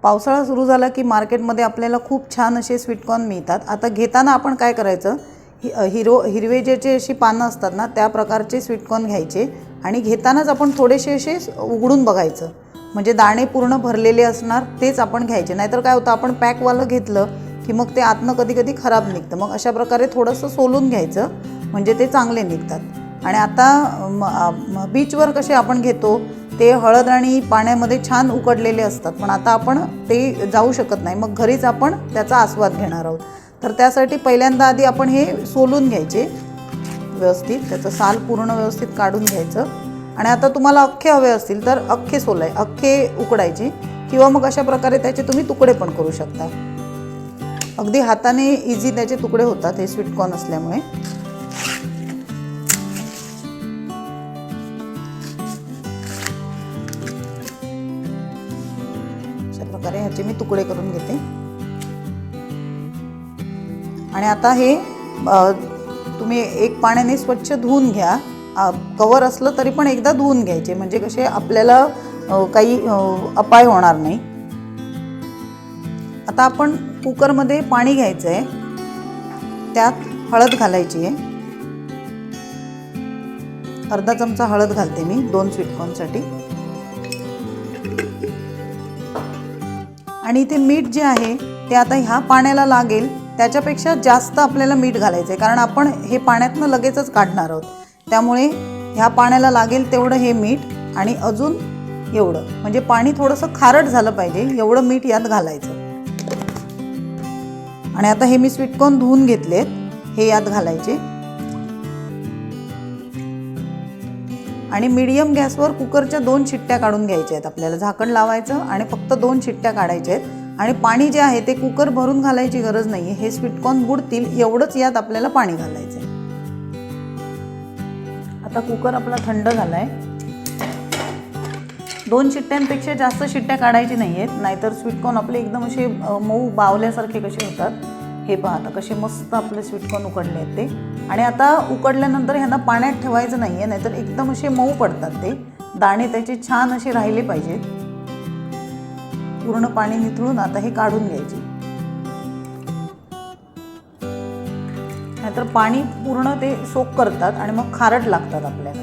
पावसाळा सुरू झाला की मार्केटमध्ये आपल्याला खूप छान असे स्वीटकॉर्न मिळतात। आता घेताना आपण काय करायचं, हिरवे जे अशी पानं असतात ना त्या प्रकारचे स्वीटकॉर्न घ्यायचे आणि घेतानाच आपण थोडेसे असे उघडून बघायचं, म्हणजे दाणे पूर्ण भरलेले असणार तेच आपण घ्यायचे। नाहीतर काय होतं, आपण पॅकवालं घेतलं की मग ते आतनं कधी कधी खराब निघतं। मग अशा प्रकारे थोडंसं सोलून घ्यायचं म्हणजे ते चांगले निघतात। आणि आता बीचवर कसे आपण घेतो ते हळद आणि पाण्यामध्ये छान उकडलेले असतात, पण आता आपण ते जाऊ शकत नाही, मग घरीच आपण त्याचा आस्वाद घेणार आहोत। तर त्यासाठी पहिल्यांदा आधी आपण हे सोलून घ्यायचे व्यवस्थित, त्याचं साल पूर्ण व्यवस्थित काढून घ्यायचं। आणि आता तुम्हाला अख्खे हवे असतील तर अख्खे उकडायचे, किंवा मग अशा प्रकारे त्याचे तुम्ही तुकडे पण करू शकता। अगदी हाताने इझी त्याचे तुकडे होतात हे स्वीटकॉर्न असल्यामुळे। अशा प्रकारे ह्याचे मी तुकडे करून घेते। आणि आता हे तुम्ही एक पाण्याने स्वच्छ धुवून घ्या, कवर असलं तरी पण एकदा धुवून घ्यायचे, म्हणजे कसे आपल्याला काही अपाय होणार नाही। आता आपण कुकरमध्ये पाणी घ्यायचं आहे, त्यात हळद घालायची आहे, अर्धा चमचा हळद घालते मी 2 स्वीटकॉर्नसाठी। आणि इथे मीठ जे आहे ते आता ह्या पाण्याला लागेल त्याच्यापेक्षा जास्त आपल्याला मीठ घालायचं आहे, कारण आपण हे पाण्यातनं लगेचच काढणार आहोत, त्यामुळे ह्या पाण्याला लागेल तेवढं हे मीठ आणि अजून एवढं, म्हणजे पाणी थोडंसं खारट झालं पाहिजे एवढं मीठ यात घालायचं। आणि आता हे मी स्वीटकॉर्न धुवून घेतलेत, हे यात घालायचे आणि मीडियम गॅसवर कुकरच्या 2 शिट्ट्या काढून घ्यायच्या आहेत आपल्याला। झाकण लावायचं आणि फक्त 2 शिट्ट्या काढायच्या आहेत। आणि पाणी जे आहे ते कुकर भरून घालायची गरज नाही आहे, हे स्वीटकॉर्न बुडतील एवढंच यात आपल्याला पाणी घालायचं आहे। आता कुकर आपला थंड झाला आहे, 2 शिट्ट्यांपेक्षा जास्त शिट्ट्या काढायची नाही आहेत, नाहीतर स्वीटकॉर्न आपले एकदम असे मऊ बावल्यासारखे कसे होतात। हे पहा आता कसे मस्त आपले स्वीटकॉर्न उकडले आहेत ते। आणि आता उकडल्यानंतर ह्यांना पाण्यात ठेवायचं नाही आहे, नाहीतर एकदम असे मऊ पडतात ते, दाणे त्याचे छान असे राहिले पाहिजेत। पूर्ण पाणी निथळून आता हे काढून घ्यायचे, नाहीतर पाणी पूर्ण ते सोक करतात आणि मग खारट लागतात आपल्याला।